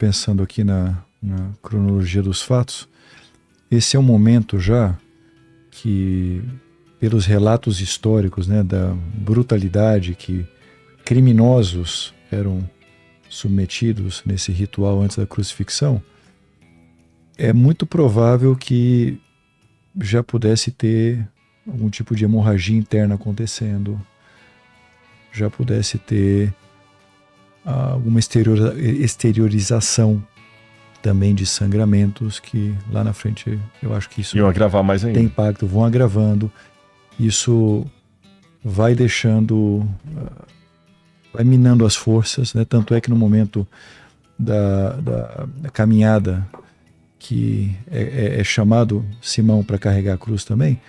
pensando aqui na cronologia dos fatos, esse é um momento já que, pelos relatos históricos, né, da brutalidade que criminosos eram submetidos nesse ritual antes da crucifixão, é muito provável que já pudesse ter algum tipo de hemorragia interna acontecendo, já pudesse ter alguma exteriorização também de sangramentos, que lá na frente eu acho que isso iam agravar mais ainda. Tem impacto, vão agravando. Isso vai deixando, vai minando as forças, né? Tanto é que no momento da caminhada, que é chamado Simão para carregar a cruz também,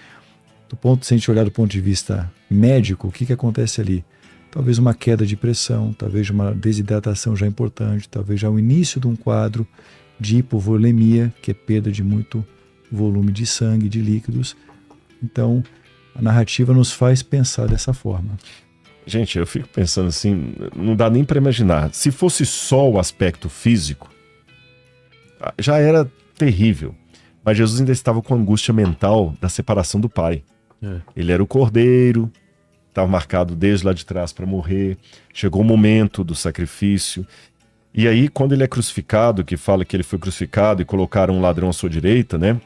se a gente olhar do ponto de vista médico, o que acontece ali? Talvez uma queda de pressão, talvez uma desidratação já importante, talvez já o início de um quadro de hipovolemia, que é perda de muito volume de sangue, de líquidos. Então, a narrativa nos faz pensar dessa forma. Gente, eu fico pensando assim, não dá nem para imaginar. Se fosse só o aspecto físico, já era terrível. Mas Jesus ainda estava com a angústia mental da separação do Pai. Ele era o cordeiro, estava marcado desde lá de trás para morrer. Chegou o momento do sacrifício. E aí, quando ele é crucificado, que fala que ele foi crucificado e colocaram um ladrão à sua direita, né?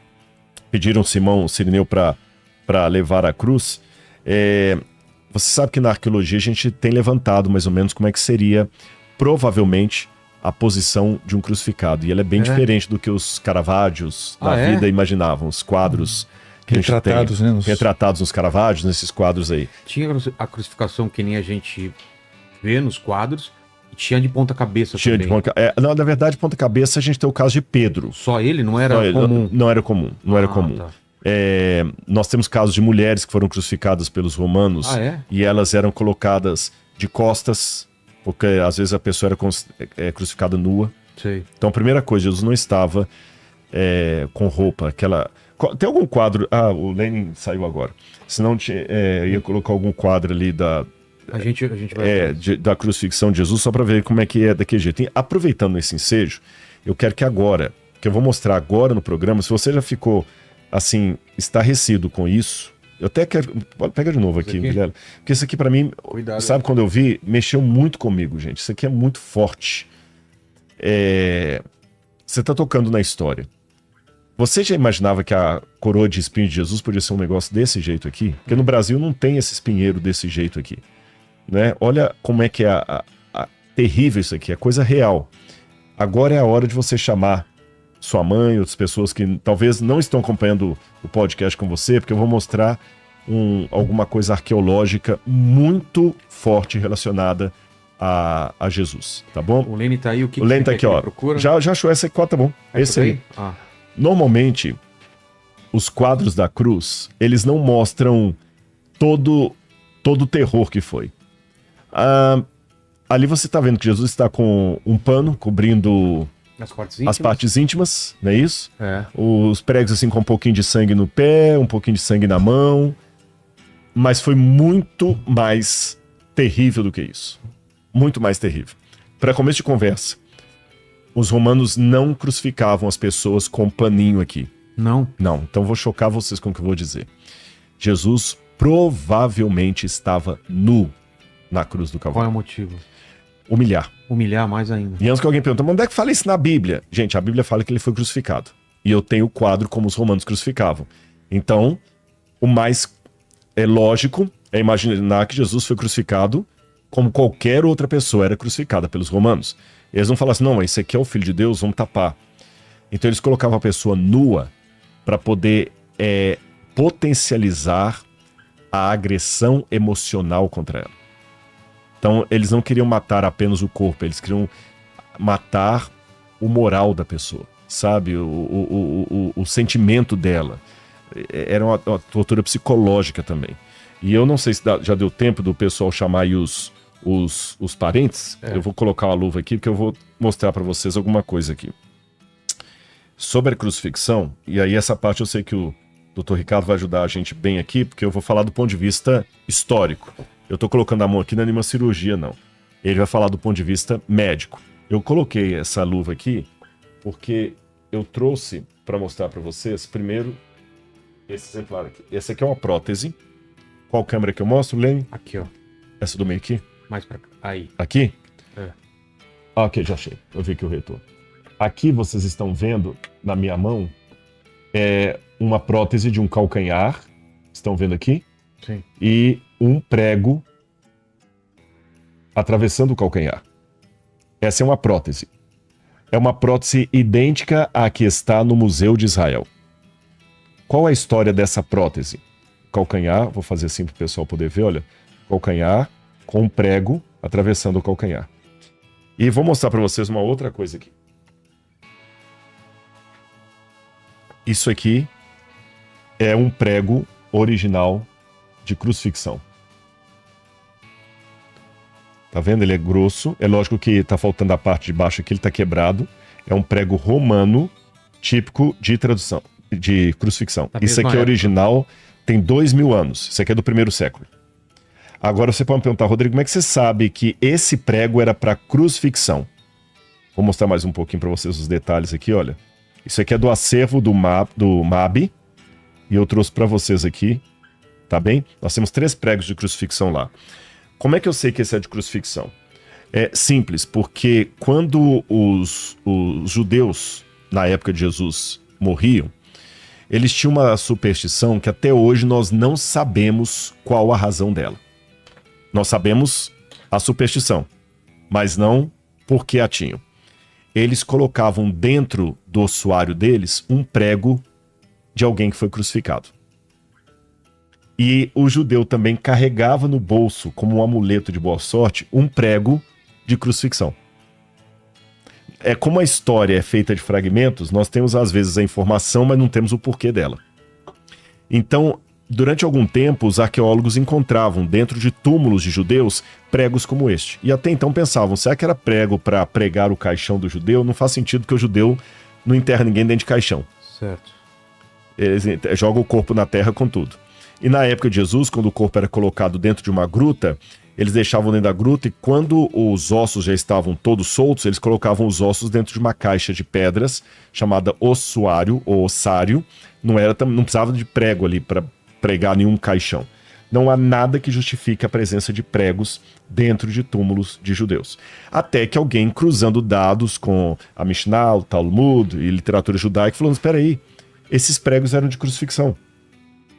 Pediram Simão Cirineu para levar a cruz. Você sabe que na arqueologia a gente tem levantado mais ou menos como é que seria, provavelmente, a posição de um crucificado. E ela é bem diferente do que os Caravaggios da vida imaginavam, os quadros que retratados, a gente tem, né, retratados nos Caravaggios, nesses quadros aí. Tinha a crucificação que nem a gente vê nos quadros, e tinha de ponta cabeça também. Não, na verdade, ponta cabeça a gente tem o caso de Pedro. Só ele? Não era comum? Não era comum, não era comum. Tá. Nós temos casos de mulheres que foram crucificadas pelos romanos e elas eram colocadas de costas, porque às vezes a pessoa era crucificada nua. Sei. Então a primeira coisa, Jesus não estava com roupa, aquela... Tem algum quadro... o Lenin saiu agora. Senão ia colocar algum quadro ali da crucifixão de Jesus, só para ver como é que é daquele jeito. E, aproveitando esse ensejo, eu quero que agora, que eu vou mostrar agora no programa, se você já ficou assim, estarrecido com isso, eu até quero... Pega de novo aqui, Guilherme. Porque isso aqui para mim, sabe, quando eu vi, mexeu muito comigo, gente. Isso aqui é muito forte. Você tá tocando na história. Você já imaginava que a coroa de espinho de Jesus podia ser um negócio desse jeito aqui? Porque no Brasil não tem esse espinheiro desse jeito aqui, né? Olha como é que é terrível isso aqui, é coisa real. Agora é a hora de você chamar sua mãe, outras pessoas que talvez não estão acompanhando o podcast com você, porque eu vou mostrar alguma coisa arqueológica muito forte relacionada a Jesus, tá bom? O Lene tá aí, o que o Lene tá aqui, ó. Procura? Já achou esse aqui, tá bom. Esse aí. Normalmente, os quadros da cruz, eles não mostram todo o terror que foi. Ali você tá vendo que Jesus está com um pano cobrindo as partes íntimas, não é isso? Os pregos assim com um pouquinho de sangue no pé, um pouquinho de sangue na mão. Mas foi muito mais terrível do que isso. Muito mais terrível. Para começo de conversa, os romanos não crucificavam as pessoas com paninho aqui. Não? Não. Então vou chocar vocês com o que eu vou dizer. Jesus provavelmente estava nu na cruz do Calvário. Qual é o motivo? Humilhar. Humilhar mais ainda. E antes que alguém pergunte, mas onde é que fala isso na Bíblia? Gente, a Bíblia fala que ele foi crucificado. E eu tenho o quadro como os romanos crucificavam. Então, o mais lógico é imaginar que Jesus foi crucificado como qualquer outra pessoa era crucificada pelos romanos. Eles não falavam assim, não, esse aqui é o Filho de Deus, vamos tapar. Então eles colocavam a pessoa nua para poder potencializar a agressão emocional contra ela. Então eles não queriam matar apenas o corpo, eles queriam matar o moral da pessoa, sabe? O sentimento dela. Era uma tortura psicológica também. E eu não sei se já deu tempo do pessoal chamar aí os parentes. Eu vou colocar uma luva aqui porque eu vou mostrar para vocês alguma coisa aqui. Sobre a crucifixão, e aí essa parte eu sei que o Dr. Ricardo vai ajudar a gente bem aqui, porque eu vou falar do ponto de vista histórico. Eu tô colocando a mão aqui, não é nenhuma cirurgia, não. Ele vai falar do ponto de vista médico. Eu coloquei essa luva aqui porque eu trouxe para mostrar para vocês, primeiro, esse exemplar aqui. Esse aqui é uma prótese. Qual câmera que eu mostro, Lene? Aqui, ó. Essa do meio aqui? Mais pra cá. Aí. Aqui? É. Ah, ok, já achei. Eu vi aqui o retorno. Aqui vocês estão vendo, na minha mão, é uma prótese de um calcanhar. Estão vendo aqui? Sim. E um prego atravessando o calcanhar. Essa é uma prótese. É uma prótese idêntica à que está no Museu de Israel. Qual é a história dessa prótese? Calcanhar, vou fazer assim para o pessoal poder ver, olha. Calcanhar com um prego atravessando o calcanhar. E vou mostrar para vocês uma outra coisa aqui. Isso aqui é um prego original de crucifixão. Tá vendo? Ele é grosso. É lógico que tá faltando a parte de baixo aqui, ele tá quebrado. É um prego romano típico de tradução, de crucifixão. Isso aqui é original, tem 2000 anos. Isso aqui é do 1º século. Agora você pode me perguntar, Rodrigo, como é que você sabe que esse prego era para crucifixão? Vou mostrar mais um pouquinho para vocês os detalhes aqui, olha. Isso aqui é do acervo do MAB, e eu trouxe para vocês aqui, tá bem? Nós temos 3 pregos de crucifixão lá. Como é que eu sei que esse é de crucifixão? É simples, porque quando os judeus, na época de Jesus, morriam, eles tinham uma superstição que até hoje nós não sabemos qual a razão dela. Nós sabemos a superstição, mas não por que a tinham. Eles colocavam dentro do ossuário deles um prego de alguém que foi crucificado. E o judeu também carregava no bolso, como um amuleto de boa sorte, um prego de crucifixão. É como a história é feita de fragmentos, nós temos às vezes a informação, mas não temos o porquê dela. Então, durante algum tempo, os arqueólogos encontravam dentro de túmulos de judeus pregos como este. E até então pensavam, será que era prego para pregar o caixão do judeu? Não faz sentido porque o judeu não enterra ninguém dentro de caixão. Certo. Eles jogam o corpo na terra com tudo. E na época de Jesus, quando o corpo era colocado dentro de uma gruta, eles deixavam dentro da gruta e quando os ossos já estavam todos soltos, eles colocavam os ossos dentro de uma caixa de pedras chamada ossuário ou ossário. Não precisava de prego ali para pregar nenhum caixão. Não há nada que justifique a presença de pregos dentro de túmulos de judeus. Até que alguém, cruzando dados com a Mishnah, o Talmud e literatura judaica, falou, espera aí, esses pregos eram de crucifixão.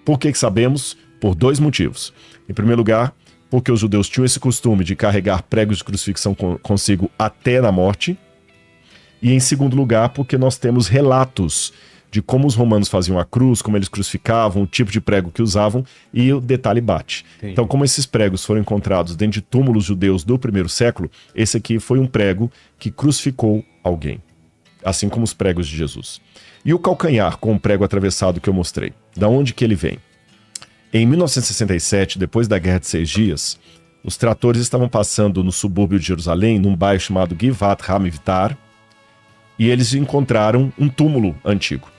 Por que sabemos? Por 2 motivos. Em primeiro lugar, porque os judeus tinham esse costume de carregar pregos de crucifixão consigo até na morte. E em segundo lugar, porque nós temos relatos de como os romanos faziam a cruz, como eles crucificavam, o tipo de prego que usavam, e o detalhe bate. Entendi. Então, como esses pregos foram encontrados dentro de túmulos judeus do 1º século, esse aqui foi um prego que crucificou alguém, assim como os pregos de Jesus. E o calcanhar com o prego atravessado que eu mostrei, da onde que ele vem? Em 1967, depois da Guerra de 6 Dias, os tratores estavam passando no subúrbio de Jerusalém, num bairro chamado Givat Hamivtar, e eles encontraram um túmulo antigo.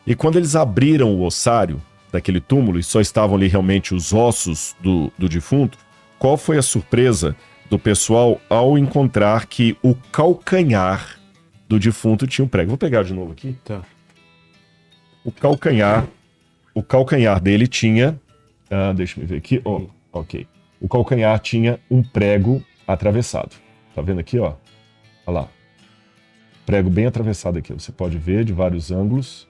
E quando eles abriram o ossário daquele túmulo, e só estavam ali realmente os ossos do defunto, qual foi a surpresa do pessoal ao encontrar que o calcanhar do defunto tinha um prego? Vou pegar de novo aqui. Tá. O calcanhar dele tinha... deixa eu ver aqui. Oh, ok. O calcanhar tinha um prego atravessado. Tá vendo aqui, ó? Olha lá. Prego bem atravessado aqui. Você pode ver de vários ângulos.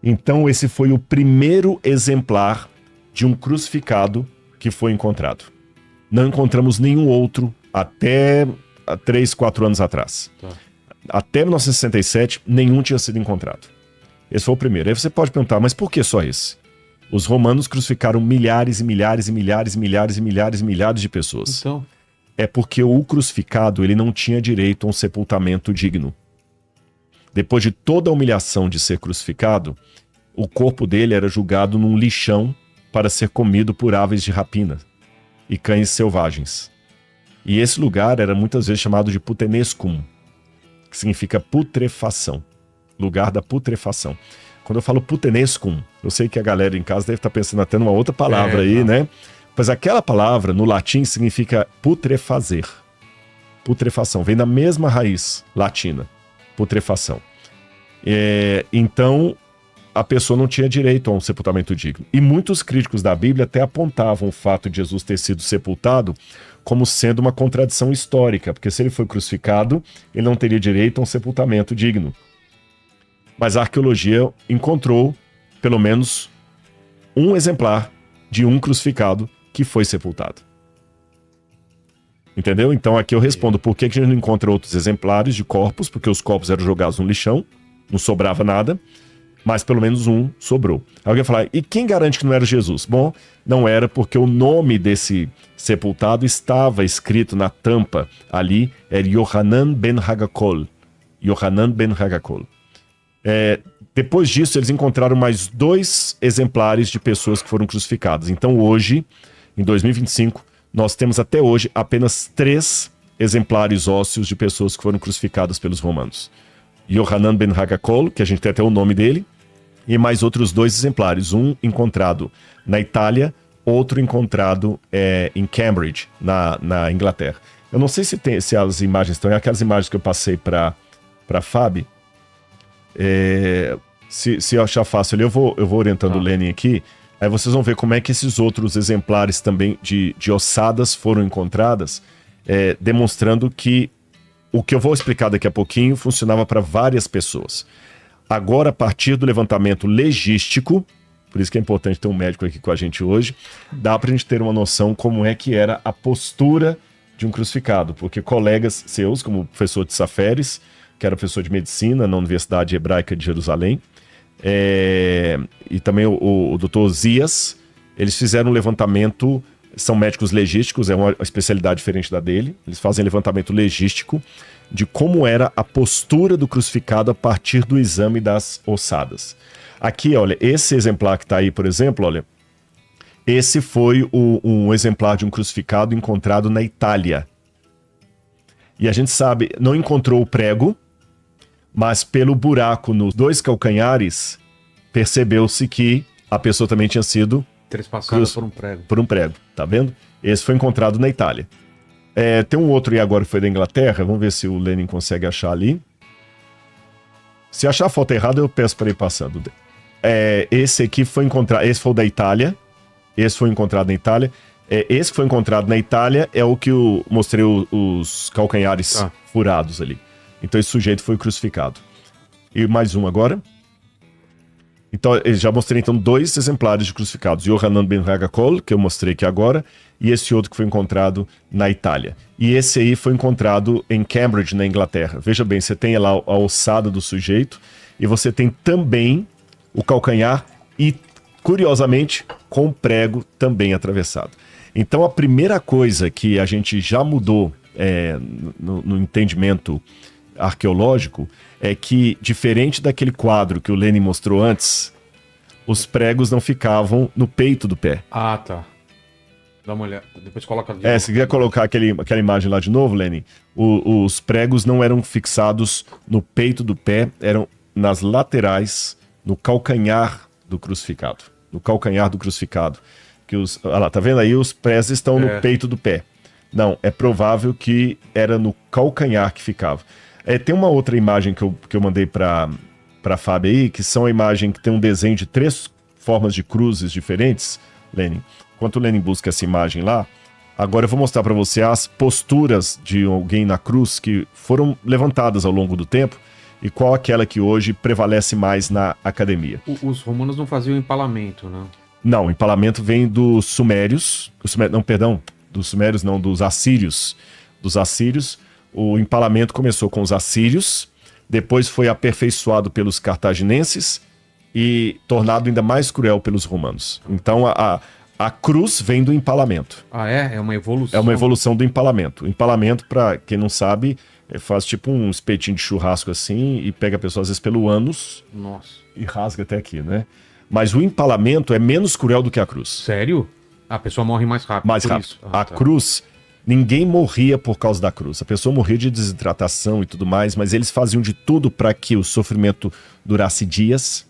Então, esse foi o primeiro exemplar de um crucificado que foi encontrado. Não encontramos nenhum outro até 3, 4 anos atrás. Tá. Até 1967, nenhum tinha sido encontrado. Esse foi o primeiro. Aí você pode perguntar, mas por que só esse? Os romanos crucificaram milhares e milhares e milhares e milhares e milhares e milhares de pessoas. Então... É porque o crucificado ele não tinha direito a um sepultamento digno. Depois de toda a humilhação de ser crucificado, o corpo dele era jogado num lixão para ser comido por aves de rapina e cães selvagens. E esse lugar era muitas vezes chamado de putenescum, que significa putrefação, lugar da putrefação. Quando eu falo putenescum, eu sei que a galera em casa deve estar pensando até numa outra palavra aí, né? Mas aquela palavra, no latim, significa putrefazer. putrefação. Vem da mesma raiz latina, putrefação. Então, a pessoa não tinha direito a um sepultamento digno. E muitos críticos da Bíblia até apontavam o fato de Jesus ter sido sepultado como sendo uma contradição histórica, porque se ele foi crucificado, ele não teria direito a um sepultamento digno. Mas a arqueologia encontrou, pelo menos, um exemplar de um crucificado que foi sepultado. Entendeu? Então aqui eu respondo por que a gente não encontra outros exemplares de corpos, porque os corpos eram jogados no lixão, não sobrava nada, mas pelo menos um sobrou. Alguém vai falar, e quem garante que não era Jesus? Bom, não era porque o nome desse sepultado estava escrito na tampa ali, era Yohanan ben Hagakol. Yohanan ben Hagakol. Depois disso, eles encontraram mais 2 exemplares de pessoas que foram crucificadas. Então hoje, em 2025, nós temos até hoje apenas 3 exemplares ósseos de pessoas que foram crucificadas pelos romanos. Yohanan ben Hagakol, que a gente tem até o nome dele, e mais outros 2 exemplares. Um encontrado na Itália, outro encontrado em Cambridge, na Inglaterra. Eu não sei se as imagens estão, aquelas imagens que eu passei para a Fábio. Se eu achar fácil ali, eu vou orientando o Lenin aqui. Aí vocês vão ver como é que esses outros exemplares também de ossadas foram encontradas, demonstrando que o que eu vou explicar daqui a pouquinho funcionava para várias pessoas. Agora, a partir do levantamento legístico, por isso que é importante ter um médico aqui com a gente hoje, dá para a gente ter uma noção como é que era a postura de um crucificado, porque colegas seus, como o professor de Saferes, que era professor de medicina na Universidade Hebraica de Jerusalém, e também o Dr. Zias, eles fizeram um levantamento, são médicos legísticos, é uma especialidade diferente da dele, eles fazem levantamento legístico de como era a postura do crucificado a partir do exame das ossadas. Aqui, olha, esse exemplar que está aí, por exemplo, olha, esse foi um exemplar de um crucificado encontrado na Itália. E a gente sabe, não encontrou o prego, mas pelo buraco nos 2 calcanhares, percebeu-se que a pessoa também tinha sido trespassada por um prego. Por um prego, tá vendo? Esse foi encontrado na Itália. Tem um outro aí agora que foi da Inglaterra, vamos ver se o Lenin consegue achar ali. Se achar a foto errada, eu peço para ir passando. Esse aqui foi encontrado, esse foi o da Itália, esse foi encontrado na Itália. Esse que foi encontrado na Itália é o que eu mostrei os calcanhares furados ali. Então esse sujeito foi crucificado. E mais um agora. Então eu já mostrei então 2 exemplares de crucificados. Yohanan ben Hagakol, que eu mostrei aqui agora, e esse outro que foi encontrado na Itália. E esse aí foi encontrado em Cambridge, na Inglaterra. Veja bem, você tem lá a ossada do sujeito e você tem também o calcanhar e, curiosamente, com o prego também atravessado. Então a primeira coisa que a gente já mudou no entendimento arqueológico é que, diferente daquele quadro que o Lenin mostrou antes, os pregos não ficavam no peito do pé. Ah, tá. Dá uma olhada. Depois coloca de novo. Se quiser colocar aquela imagem lá de novo, Lenin, os pregos não eram fixados no peito do pé, eram nas laterais, no calcanhar do crucificado. No calcanhar do crucificado. Olha lá, tá vendo aí? Os pés estão no peito do pé. Não, é provável que era no calcanhar que ficava. Tem uma outra imagem que eu mandei para a Fábio aí, que são a imagem que tem um desenho de 3 formas de cruzes diferentes, Lenin. Enquanto o Lenin busca essa imagem lá, agora eu vou mostrar para você as posturas de alguém na cruz que foram levantadas ao longo do tempo e qual aquela que hoje prevalece mais na academia. Os romanos não faziam empalamento, né? Não, o empalamento vem dos sumérios. Dos sumérios não, dos assírios. Dos assírios. O empalamento começou com os assírios, depois foi aperfeiçoado pelos cartaginenses e tornado ainda mais cruel pelos romanos. Então a cruz vem do empalamento. Ah, é? É uma evolução? É uma evolução do empalamento. O empalamento, para quem não sabe, faz tipo um espetinho de churrasco assim e pega a pessoa às vezes pelo ânus. Nossa. E rasga até aqui, né? Mas o empalamento é menos cruel do que a cruz. Sério? A pessoa morre mais rápido. Mais rápido. A cruz... Ninguém morria por causa da cruz. A pessoa morria de desidratação e tudo mais, mas eles faziam de tudo para que o sofrimento durasse dias.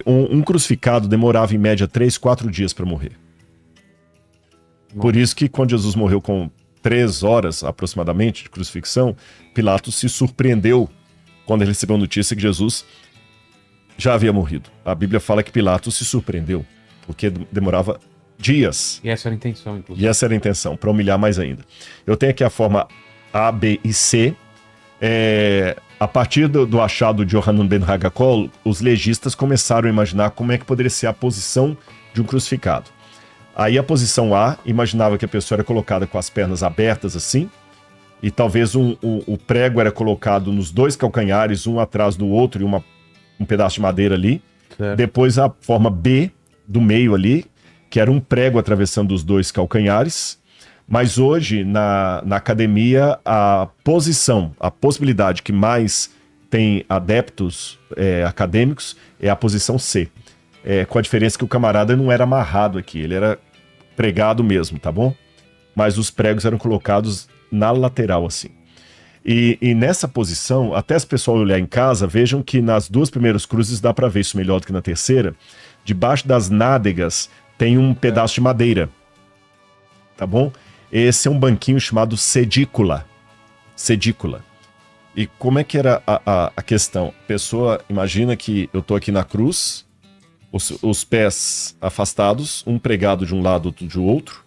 Um crucificado demorava em média 3, 4 dias para morrer. Nossa. Por isso que quando Jesus morreu com 3 horas aproximadamente de crucifixão, Pilatos se surpreendeu quando ele recebeu a notícia que Jesus já havia morrido. A Bíblia fala que Pilatos se surpreendeu, porque demorava dias. E essa era a intenção, inclusive. E essa era a intenção, para humilhar mais ainda. Eu tenho aqui a forma A, B e C. A partir do achado de Yohanan ben Hagakol, os legistas começaram a imaginar como é que poderia ser a posição de um crucificado. Aí a posição A imaginava que a pessoa era colocada com as pernas abertas assim, e talvez o prego era colocado nos 2 calcanhares, um atrás do outro, e um pedaço de madeira ali. Certo. Depois a forma B, do meio ali, que era um prego atravessando os 2 calcanhares. Mas hoje, na academia, a possibilidade que mais tem adeptos acadêmicos é a posição C. Com a diferença que o camarada não era amarrado aqui, ele era pregado mesmo, tá bom? Mas os pregos eram colocados na lateral, assim. E nessa posição, até se o pessoal olhar em casa, vejam que nas 2 primeiras cruzes dá para ver isso melhor do que na terceira. Debaixo das nádegas tem um pedaço de madeira, tá bom? Esse é um banquinho chamado sedícula. Sedícula. E como é que era a questão? A pessoa imagina que eu tô aqui na cruz, os pés afastados, um pregado de um lado, outro de outro.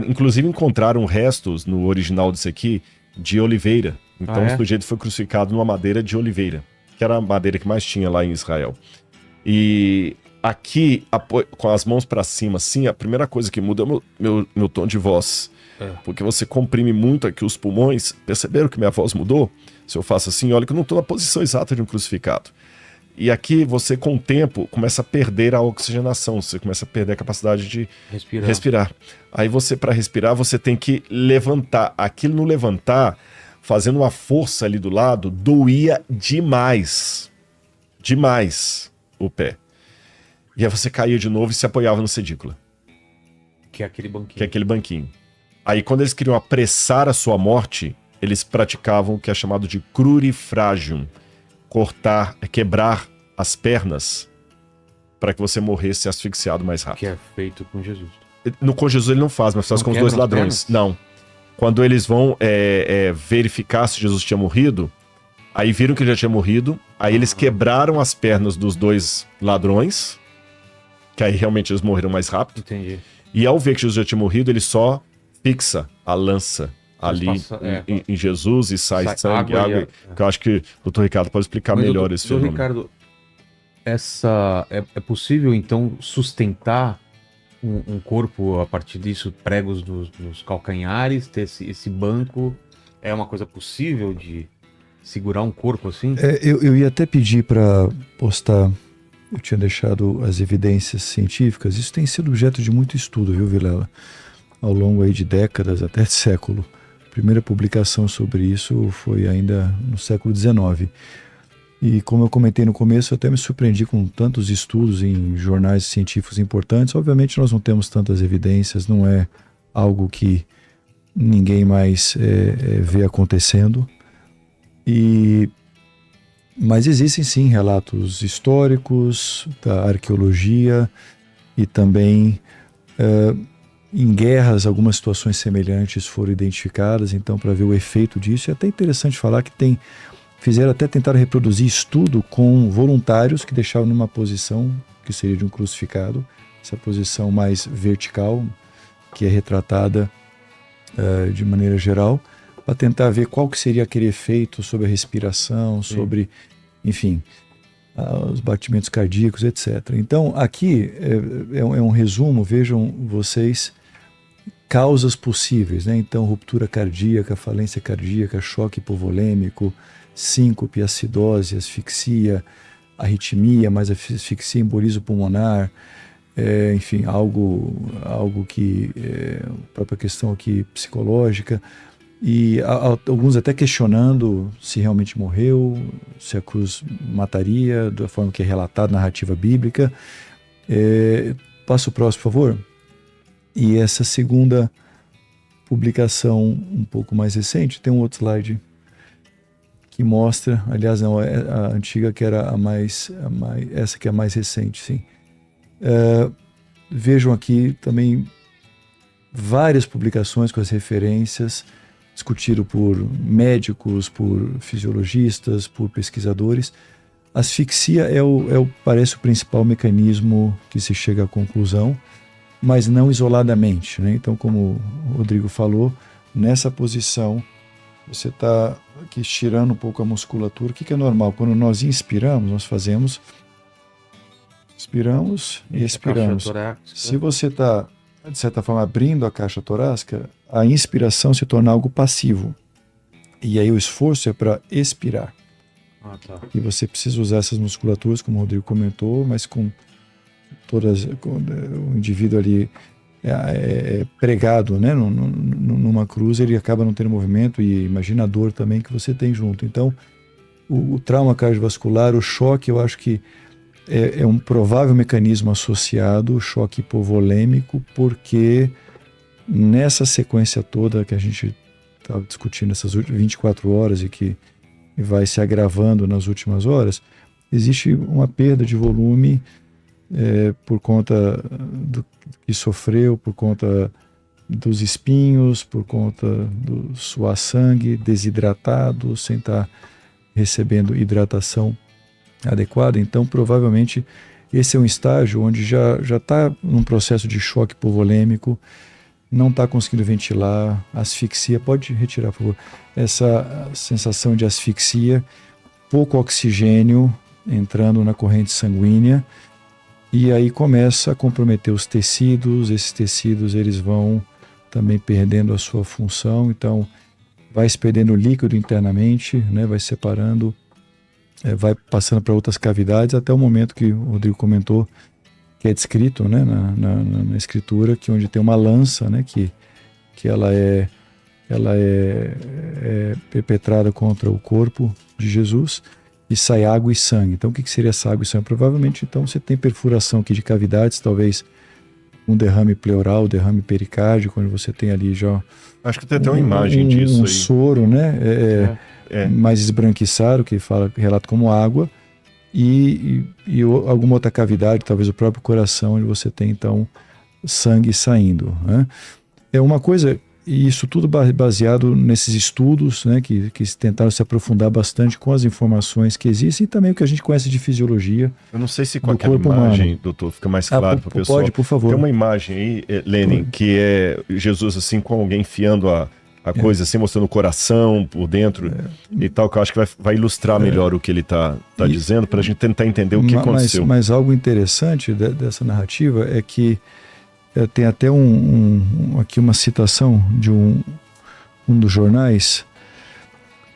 Inclusive encontraram restos no original disso aqui de oliveira. Então o sujeito foi crucificado numa madeira de oliveira, que era a madeira que mais tinha lá em Israel. E aqui, com as mãos para cima, assim, a primeira coisa que muda é o meu tom de voz. Porque você comprime muito aqui os pulmões. Perceberam que minha voz mudou? Se eu faço assim, olha que eu não estou na posição exata de um crucificado. E aqui você, com o tempo, começa a perder a oxigenação, você começa a perder a capacidade de respirar. Aí você, para respirar, você tem que levantar. Aquilo no levantar, fazendo uma força ali do lado, doía demais. Demais o pé. E aí você caía de novo e se apoiava no sedícula. Que é aquele banquinho. Aí quando eles queriam apressar a sua morte, eles praticavam o que é chamado de crurifragium. Quebrar as pernas para que você morresse asfixiado mais rápido. Que é feito com Jesus. Com Jesus ele não faz, mas faz com os 2 ladrões. Não. Quando eles vão verificar se Jesus tinha morrido, aí viram que ele já tinha morrido, aí eles quebraram as pernas dos 2 ladrões, que aí realmente eles morreram mais rápido. Entendi. E ao ver que Jesus já tinha morrido, ele só fixa a lança ali em Jesus e sai sangue, água. Que eu acho que o Dr. Ricardo pode explicar melhor esse fenômeno. Ricardo, é possível então sustentar um corpo a partir disso, pregos nos calcanhares, ter esse banco? É uma coisa possível de segurar um corpo assim? Eu ia até pedir para postar, eu tinha deixado as evidências científicas, isso tem sido objeto de muito estudo, viu, Vilela? Ao longo aí de décadas, até de século. A primeira publicação sobre isso foi ainda no século XIX. E como eu comentei no começo, eu até me surpreendi com tantos estudos em jornais científicos importantes. Obviamente nós não temos tantas evidências, não é algo que ninguém mais vê acontecendo. Mas existem sim relatos históricos, da arqueologia e também em guerras algumas situações semelhantes foram identificadas, então para ver o efeito disso. É até interessante falar que tentaram reproduzir estudo com voluntários que deixavam numa posição que seria de um crucificado, essa posição mais vertical, que é retratada de maneira geral, para tentar ver qual que seria aquele efeito sobre a respiração, sobre, enfim, os batimentos cardíacos, etc. Então, aqui é um resumo, vejam vocês, causas possíveis, né? Então, ruptura cardíaca, falência cardíaca, choque hipovolêmico, síncope, acidose, asfixia, arritmia, mais asfixia, embolismo pulmonar, enfim, algo que a própria questão aqui psicológica, e alguns até questionando se realmente morreu, se a cruz mataria, da forma que é relatado na narrativa bíblica. Passa o próximo, por favor. E essa segunda publicação um pouco mais recente, tem um outro slide que mostra, aliás não, a antiga que era essa que é a mais recente, sim. Vejam aqui também várias publicações com as referências, discutido por médicos, por fisiologistas, por pesquisadores. Asfixia parece o principal mecanismo que se chega à conclusão, mas não isoladamente, né? Então, como o Rodrigo falou, nessa posição você está aqui estirando um pouco a musculatura. O que é normal? Quando nós inspiramos, nós inspiramos e expiramos. Se você está, de certa forma, abrindo a caixa torácica, a inspiração se torna algo passivo. E aí o esforço é para expirar. E você precisa usar essas musculaturas, como o Rodrigo comentou, mas com o indivíduo ali pregado, né, numa cruz, ele acaba não tendo movimento, e imagina a dor também que você tem junto. Então, o trauma cardiovascular, o choque, eu acho que é um provável mecanismo associado, o choque hipovolêmico, porque nessa sequência toda que a gente estava discutindo, essas 24 horas e que vai se agravando nas últimas horas, existe uma perda de volume por conta do que sofreu, por conta dos espinhos, por conta do suar sangue, desidratado, sem estar recebendo hidratação adequada. Então, provavelmente, esse é um estágio onde já está num processo de choque hipovolêmico, não está conseguindo ventilar, asfixia. Pode retirar, por favor. Essa sensação de asfixia, pouco oxigênio entrando na corrente sanguínea, e aí começa a comprometer os tecidos. Esses tecidos eles vão também perdendo a sua função, então vai se perdendo líquido internamente, né, vai separando, vai passando para outras cavidades, até o momento que o Rodrigo comentou, que é descrito, né, na escritura, que onde tem uma lança, né, que ela é perpetrada contra o corpo de Jesus, e sai água e sangue. Então, o que seria essa água e sangue? Provavelmente, então, você tem perfuração aqui de cavidades, talvez um derrame pleural, derrame pericárdico, onde você tem ali já... Acho que tem até uma imagem disso aí. Soro, né? Mais esbranquiçado, que relata como água, e alguma outra cavidade, talvez o próprio coração, onde você tem, então, sangue saindo, né? É uma coisa... E isso tudo baseado nesses estudos, né, que tentaram se aprofundar bastante com as informações que existem, e também o que a gente conhece de fisiologia. Eu não sei se com aquela imagem, humano, doutor, fica mais claro para o pessoal. Pode, por favor. Tem uma imagem aí, Lenin, que é Jesus assim, com alguém enfiando a coisa assim, mostrando o coração por dentro e tal, que eu acho que vai ilustrar melhor o que ele está dizendo, para a gente tentar entender o que aconteceu. Mas algo interessante dessa narrativa é que tem até aqui uma citação de um dos jornais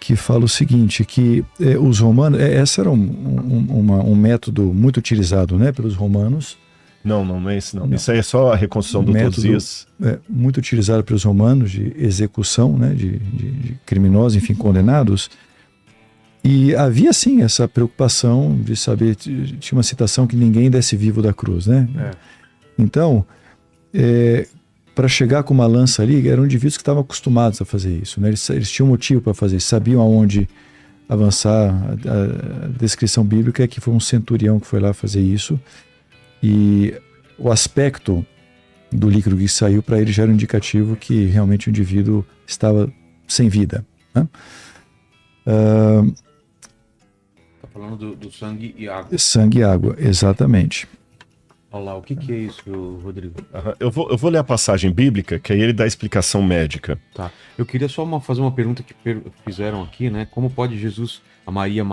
que fala o seguinte, que os romanos... esse era um método muito utilizado, né, pelos romanos. Não é esse não. Isso aí é só a reconstrução do Tosias. Muito utilizado pelos romanos de execução, né, de criminosos, enfim, condenados. E havia, sim, essa preocupação de saber... Tinha uma citação que ninguém desce vivo da cruz, né? Então... para chegar com uma lança ali, eram indivíduos que estavam acostumados a fazer isso, né? Eles tinham motivo para fazer, sabiam aonde avançar. A descrição bíblica é que foi um centurião que foi lá fazer isso, e o aspecto do líquido que saiu para ele já era um indicativo que realmente o indivíduo estava sem vida, né? Tá falando do sangue e água. Sangue e água, exatamente. Olha lá, o que é isso, Rodrigo? Eu vou ler a passagem bíblica, que aí ele dá a explicação médica. Tá. Eu queria só fazer uma pergunta que fizeram aqui, né? Como pode Jesus, a Maria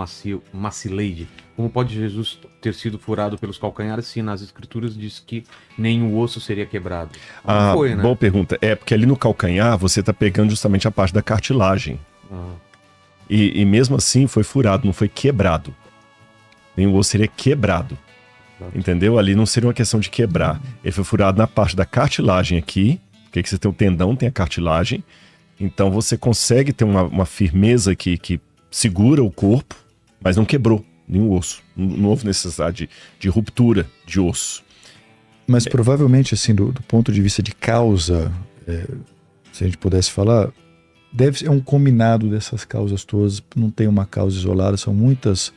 Macileide, como pode Jesus ter sido furado pelos calcanhares se nas escrituras diz que nenhum osso seria quebrado? Não foi, né? Boa pergunta. Porque ali no calcanhar você está pegando justamente a parte da cartilagem. E mesmo assim foi furado, não foi quebrado. Nenhum osso seria quebrado. Entendeu? Ali não seria uma questão de quebrar. Ele foi furado na parte da cartilagem aqui, porque aqui você tem o tendão, tem a cartilagem. Então você consegue ter uma firmeza que segura o corpo, mas não quebrou nenhum osso. Não houve necessidade de ruptura de osso. Mas provavelmente, assim, do ponto de vista de causa, se a gente pudesse falar, deve ser um combinado dessas causas todas. Não tem uma causa isolada, são muitos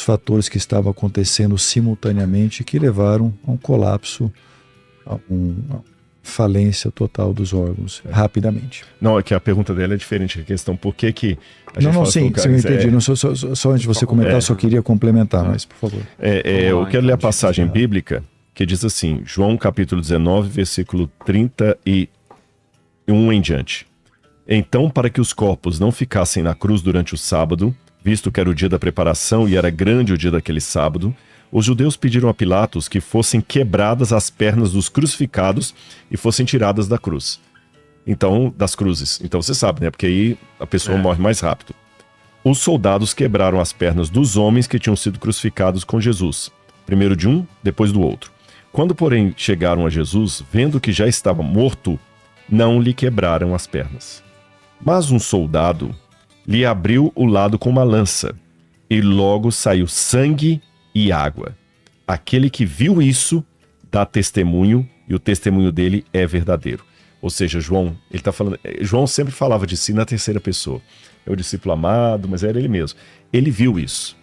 fatores que estavam acontecendo simultaneamente que levaram a um colapso, a um falência total dos órgãos, rapidamente. Não, é que a pergunta dela é diferente, a questão por que que a gente Não, fala sim, assim, eu entendi. Não, só antes de você comentar, eu só queria complementar, mas por favor. Eu quero ler a passagem bíblica que diz assim, João capítulo 19, versículo 31 em diante. Então, para que os corpos não ficassem na cruz durante o sábado, visto que era o dia da preparação e era grande o dia daquele sábado, os judeus pediram a Pilatos que fossem quebradas as pernas dos crucificados e fossem tiradas da cruz. Então, das cruzes. Então você sabe, né? Porque aí a pessoa morre mais rápido. Os soldados quebraram as pernas dos homens que tinham sido crucificados com Jesus. Primeiro de um, depois do outro. Quando, porém, chegaram a Jesus, vendo que já estava morto, não lhe quebraram as pernas. Mas um soldado lhe abriu o lado com uma lança, e logo saiu sangue e água. Aquele que viu isso dá testemunho, e o testemunho dele é verdadeiro. Ou seja, João, ele está falando. João sempre falava de si na terceira pessoa. É o discípulo amado, mas era ele mesmo. Ele viu isso.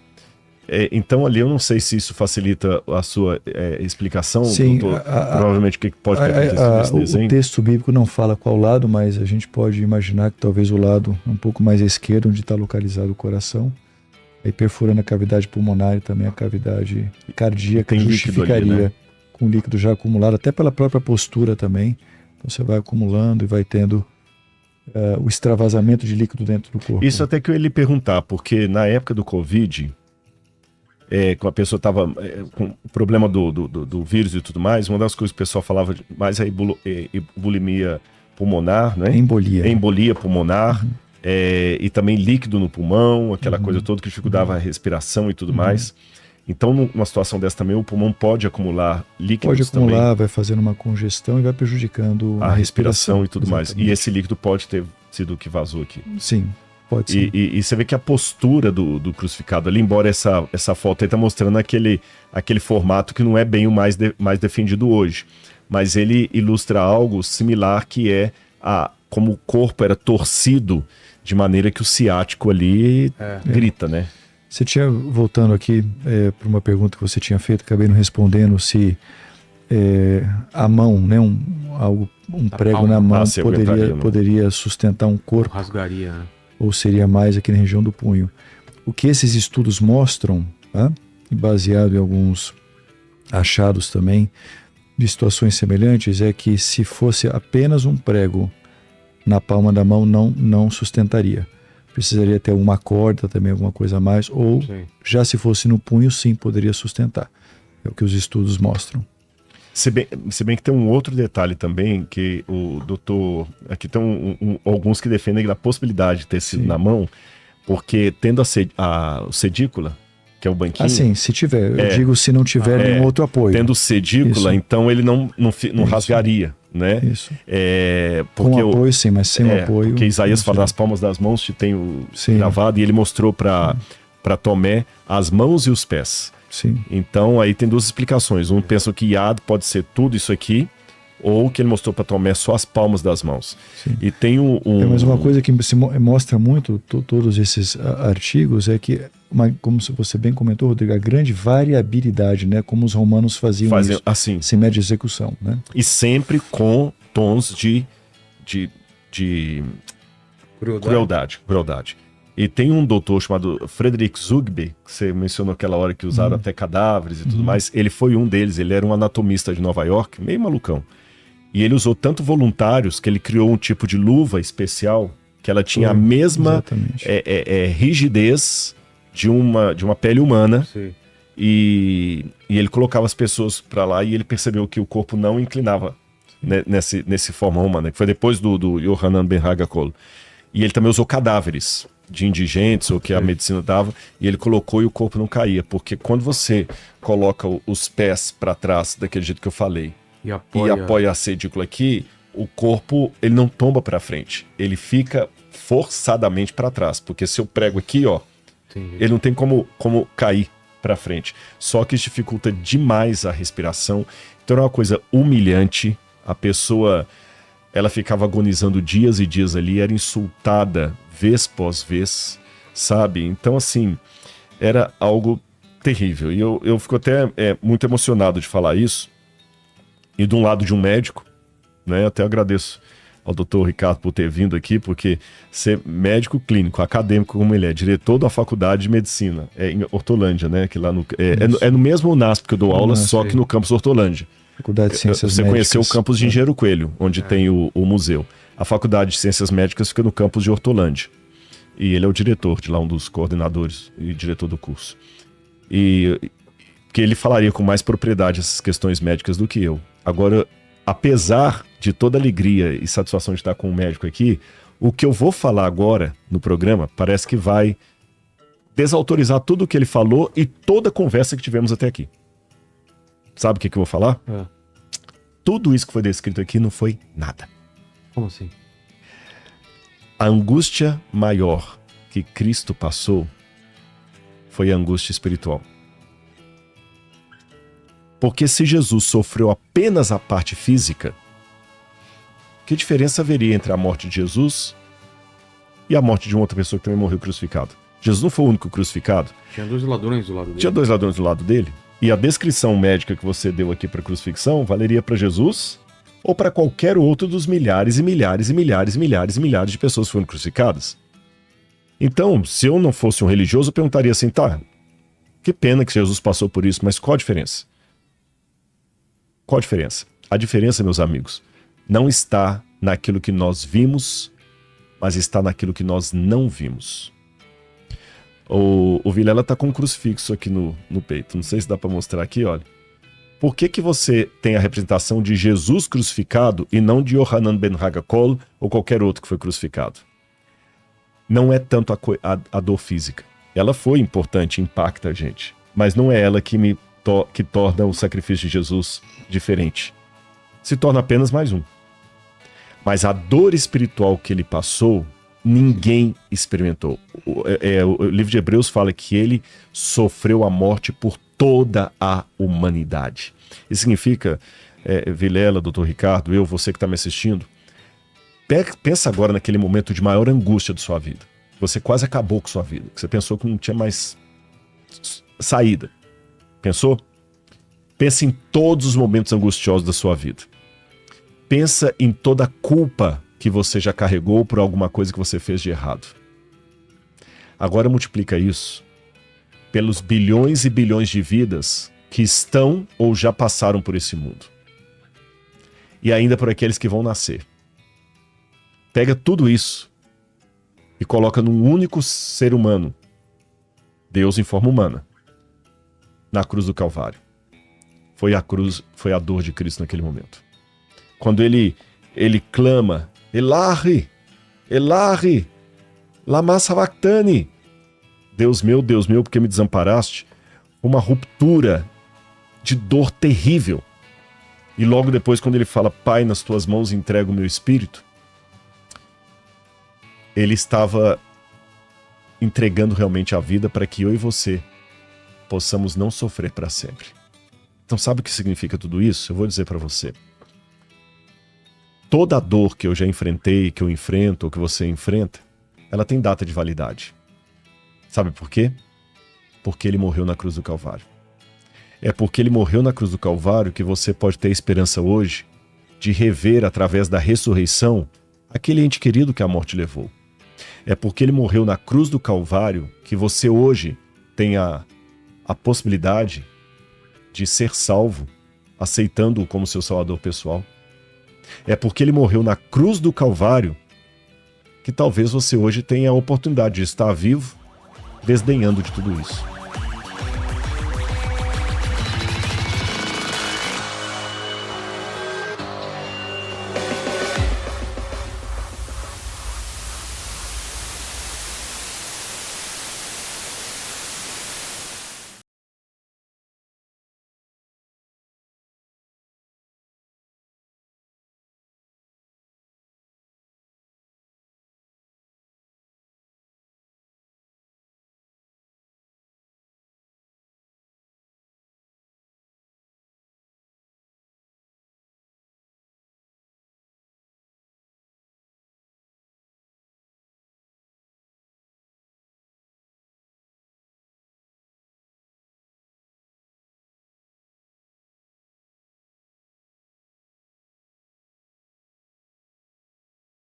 Então ali eu não sei se isso facilita a sua explicação. Sim, doutor, provavelmente o que pode ter acontecido nesse desenho. O texto bíblico não fala qual lado, mas a gente pode imaginar que talvez o lado um pouco mais à esquerda, onde está localizado o coração, aí perfurando a cavidade pulmonar e também a cavidade cardíaca, justificaria ali, né? Com líquido já acumulado, até pela própria postura também. Então você vai acumulando e vai tendo o extravasamento de líquido dentro do corpo. Isso até que eu ia lhe perguntar, porque na época do Covid, quando a pessoa estava com o problema do vírus e tudo mais, uma das coisas que o pessoal falava mais é bulimia pulmonar, né? Embolia pulmonar, e também líquido no pulmão, aquela coisa toda que dificultava a respiração e tudo mais. Então, numa situação dessa também, o pulmão pode acumular líquidos. Pode acumular, também, vai fazendo uma congestão e vai prejudicando a respiração e tudo Exatamente. mais. E esse líquido pode ter sido o que vazou aqui. Sim, pode ser. E você vê que a postura do crucificado ali, embora essa foto aí tá mostrando aquele formato que não é bem o mais defendido hoje, mas ele ilustra algo similar que é como o corpo era torcido de maneira que o ciático ali grita, né? Você tinha, voltando aqui para uma pergunta que você tinha feito, acabei não respondendo, se a mão, né, um prego na mão poderia sustentar um corpo. Rasgaria, né? Ou seria mais aqui na região do punho. O que esses estudos mostram, tá? E baseado em alguns achados também de situações semelhantes, é que se fosse apenas um prego na palma da mão, não sustentaria. Precisaria ter uma corda também, alguma coisa a mais, ou já se fosse no punho, sim, poderia sustentar. É o que os estudos mostram. Se bem que tem um outro detalhe também, que o doutor... Aqui tem alguns que defendem a possibilidade de ter sido na mão, porque tendo a sedícula, que é o banquinho... Sim, se tiver. Eu digo se não tiver nenhum outro apoio. Tendo sedícula, então ele não rasgaria, né? Isso. Porque com apoio, sim, mas sem apoio... Porque Isaías fala, nas palmas das mãos tem o gravado, e ele mostrou para Tomé as mãos e os pés. Sim. Então aí tem duas explicações. Um pensa que Iad pode ser tudo isso aqui, ou que ele mostrou para Tomé só as palmas das mãos. Sim. E tem mas uma coisa que se mostra muito todos esses artigos é que, como você bem comentou, Rodrigo, a grande variabilidade, né? Como os romanos faziam isso, assim, sem média execução, né? E sempre com tons de crueldade. E tem um doutor chamado Frederick Zugby, que você mencionou aquela hora que usaram até cadáveres e tudo mais. Ele foi um deles, ele era um anatomista de Nova York, meio malucão. E ele usou tanto voluntários que ele criou um tipo de luva especial que ela tinha a mesma rigidez de uma pele humana. Sim. E ele colocava as pessoas para lá e ele percebeu que o corpo não inclinava nesse forma humana, que foi depois do Yohanan Ben Hagakol. E ele também usou cadáveres de indigentes, ou que a medicina dava, e ele colocou e o corpo não caía, porque quando você coloca os pés para trás, daquele jeito que eu falei, e apoia a sedícula aqui, o corpo ele não tomba para frente, ele fica forçadamente para trás, porque se eu prego aqui, ele não tem como cair para frente, só que isso dificulta demais a respiração, então é uma coisa humilhante, a pessoa... Ela ficava agonizando dias e dias ali, era insultada vez pós vez, sabe? Então, assim, era algo terrível. E eu fico até muito emocionado de falar isso. E de um lado de um médico, né? Até agradeço ao doutor Ricardo por ter vindo aqui, porque ser médico clínico, acadêmico como ele é, diretor da faculdade de medicina, em Hortolândia, né? Que lá no mesmo UNASP que eu dou aula, só que no campus Hortolândia. Faculdade de Ciências Você Médicas. conheceu o campus de Engenheiro Coelho, onde tem o museu. A faculdade de Ciências Médicas fica no campus de Hortolândia. E ele é o diretor de lá, um dos coordenadores e diretor do curso. E que ele falaria com mais propriedade essas questões médicas do que eu. Agora, apesar de toda a alegria e satisfação de estar com o médico aqui, o que eu vou falar agora no programa parece que vai desautorizar tudo o que ele falou e toda a conversa que tivemos até aqui. Sabe o que eu vou falar? Tudo isso que foi descrito aqui não foi nada. Como assim? A angústia maior que Cristo passou foi a angústia espiritual. Porque se Jesus sofreu apenas a parte física, que diferença haveria entre a morte de Jesus e a morte de uma outra pessoa que também morreu crucificado? Jesus não foi o único crucificado. Tinha 2 ladrões do lado dele. Tinha 2 ladrões do lado dele. E a descrição médica que você deu aqui para a crucifixão valeria para Jesus ou para qualquer outro dos milhares e milhares e milhares e milhares e milhares de pessoas que foram crucificadas. Então, se eu não fosse um religioso, eu perguntaria assim, tá, que pena que Jesus passou por isso, mas qual a diferença? Qual a diferença? A diferença, meus amigos, não está naquilo que nós vimos, mas está naquilo que nós não vimos. O Vilela está com um crucifixo aqui no peito. Não sei se dá para mostrar aqui, olha. Por que você tem a representação de Jesus crucificado e não de Yohanan ben Haggakol ou qualquer outro que foi crucificado? Não é tanto a dor física. Ela foi importante, impacta a gente. Mas não é ela que torna o sacrifício de Jesus diferente. Se torna apenas mais um. Mas a dor espiritual que ele passou, ninguém experimentou. O livro de Hebreus fala que ele sofreu a morte por toda a humanidade. Isso significa, Vilela, doutor Ricardo, você que está me assistindo, pensa agora naquele momento de maior angústia de sua vida. Você quase acabou com sua vida. Você pensou que não tinha mais saída. Pensou? Pensa em todos os momentos angustiosos da sua vida. Pensa em toda a culpa que você já carregou por alguma coisa que você fez de errado. Agora multiplica isso pelos bilhões e bilhões de vidas que estão ou já passaram por esse mundo. E ainda por aqueles que vão nascer. Pega tudo isso e coloca num único ser humano, Deus em forma humana, na cruz do Calvário. Foi a dor de Cristo naquele momento. Quando ele clama, Elahi, Elahi, lama sabachthani. Deus meu, por que me desamparaste? Uma ruptura de dor terrível. E logo depois, quando ele fala, Pai, nas tuas mãos entrego o meu espírito, ele estava entregando realmente a vida para que eu e você possamos não sofrer para sempre. Então sabe o que significa tudo isso? Eu vou dizer para você. Toda a dor que eu já enfrentei, que eu enfrento, ou que você enfrenta, ela tem data de validade. Sabe por quê? Porque ele morreu na cruz do Calvário. É porque ele morreu na cruz do Calvário que você pode ter esperança hoje de rever, através da ressurreição, aquele ente querido que a morte levou. É porque ele morreu na cruz do Calvário que você hoje tem a possibilidade de ser salvo, aceitando-o como seu salvador pessoal. É porque ele morreu na cruz do Calvário que talvez você hoje tenha a oportunidade de estar vivo, desdenhando de tudo isso.